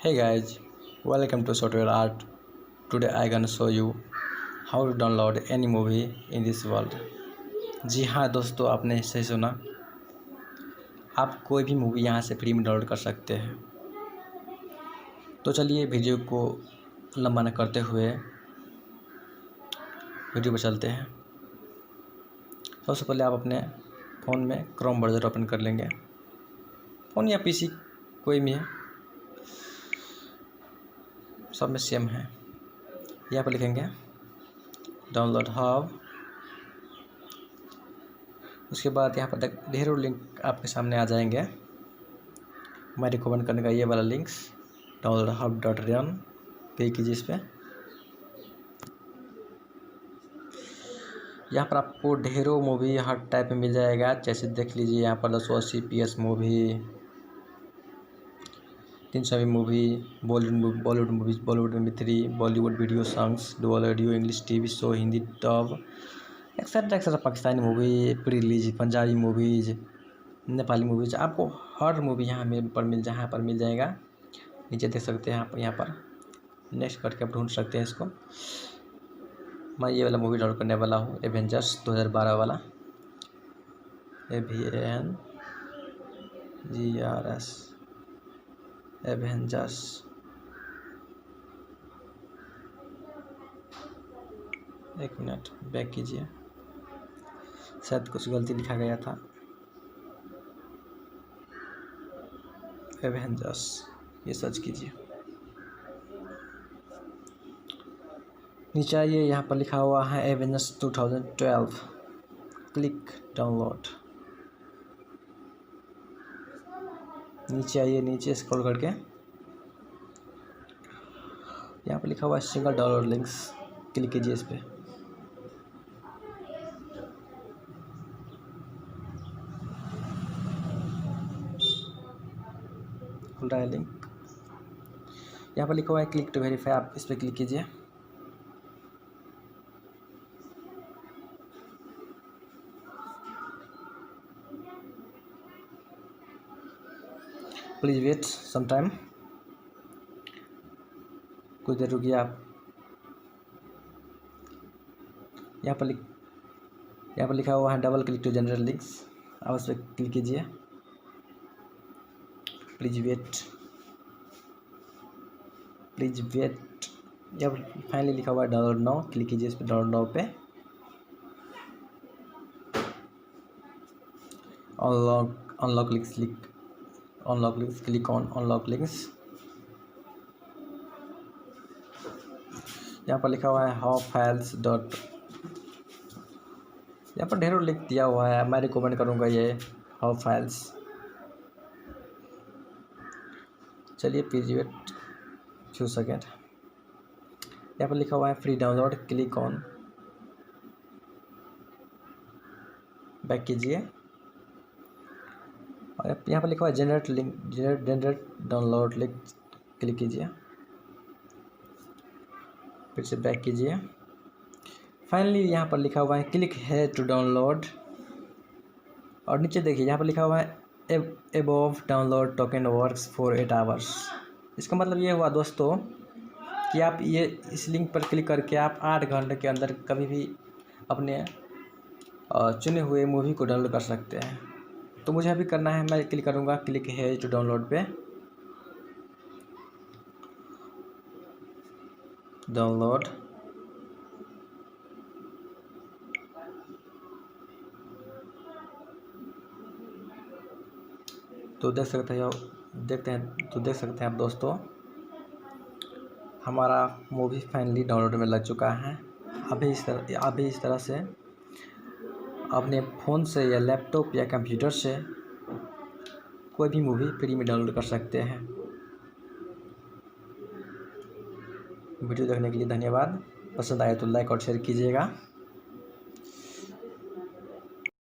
Hey guys, welcome to Software Art. Today I gonna show you how to download any movie in this world. जी हाँ दोस्तों, आपने सही सुना। आप कोई भी मूवी यहाँ से फ्री में डाउनलोड कर सकते हैं। तो चलिए वीडियो को लंबा न करते हुए वीडियो पर चलते हैं। सबसे पहले आप अपने फ़ोन में क्रोम ब्राउज़र ओपन कर लेंगे। फ़ोन या पीसी कोई भी है, सब में सेम है। यहाँ पर लिखेंगे डाउनलोड हब। उसके बाद यहाँ पर ढेरों लिंक आपके सामने आ जाएंगे। मैं रिकमेंड करने का ये वाला लिंक्स downloadhub.run क्लिक कीजिए इस पर। यहाँ पर आपको ढेरों मूवी हर टाइप में मिल जाएगा। जैसे देख लीजिए यहाँ पर 280 PS movie, 300 movie, Bollywood movies, Bollywood MP3, Bollywood video songs, dual audio, English TV show, Hindi dub, etcetera Pakistani movie, pre release, Punjabi movies, Nepali movies. आपको हर मूवी यहाँ पर मिल जाएगा। नीचे देख सकते हैं आप। यहाँ पर नेक्स्ट करके आप ढूंढ सकते हैं इसको। मैं ये वाला मूवी डाउनलोड करने वाला हूँ, एवेंजर्स 2012 वाला, AVENGERS एवेंजर्स। एक मिनट बैक कीजिए, शायद कुछ गलती लिखा गया था। एवेंजर्स ये सर्च कीजिए। नीचे आइए, यहाँ पर लिखा हुआ है एवेंजर्स 2012, क्लिक डाउनलोड। नीचे आइए, नीचे स्क्रॉल करके यहाँ पर लिखा हुआ है सिंगल डाउनलोड लिंक्स, क्लिक कीजिए इस पर। खुल रहा है लिंक। यहाँ पर लिखा हुआ है क्लिक टू वेरीफाई, आप इस पर क्लिक कीजिए। प्लीज़ वेट सम टाइम, कुछ देर रुकिए आप। यहाँ पर लिखा हुआ है double click to generate links, आप उस पर क्लिक कीजिए। Please wait. यहाँ पर फाइनली लिखा हुआ है डाउनलोड नाउ, क्लिक कीजिए इस पर, डाउनलोड नाउ पे। Unlock links, click on unlock links. यहाँ पर लिखा हुआ है हाउ फाइल्स डॉट, यहाँ पर ढेरों लिंक दिया हुआ है। मैं रिकमेंड करूँगा ये हाउ फाइल्स। चलिए प्लीज वेट फ्यू सेकेंड। यहाँ पर लिखा हुआ है free download, click on, back कीजिए। और यहाँ पर लिखा हुआ है जनरेट डाउनलोड लिंक, क्लिक कीजिए। फिर से बैक कीजिए। फाइनली यहाँ पर लिखा हुआ है क्लिक है टू डाउनलोड, और नीचे देखिए यहाँ पर लिखा हुआ है above download token works for 8 hours. इसका मतलब ये हुआ दोस्तों कि आप ये इस लिंक पर क्लिक करके आप 8 घंटे के अंदर कभी भी अपने चुने हुए मूवी को डाउनलोड कर सकते हैं। तो मुझे अभी करना है, मैं क्लिक करूँगा क्लिक है टू डाउनलोड पे। डाउनलोड, तो देख सकते हैं आप दोस्तों, हमारा मूवी फाइनली डाउनलोड में लग चुका है। अभी इस तरह से अपने फ़ोन से या लैपटॉप या कंप्यूटर से कोई भी मूवी फ्री में डाउनलोड कर सकते हैं। वीडियो देखने के लिए धन्यवाद। पसंद आए तो लाइक और शेयर कीजिएगा।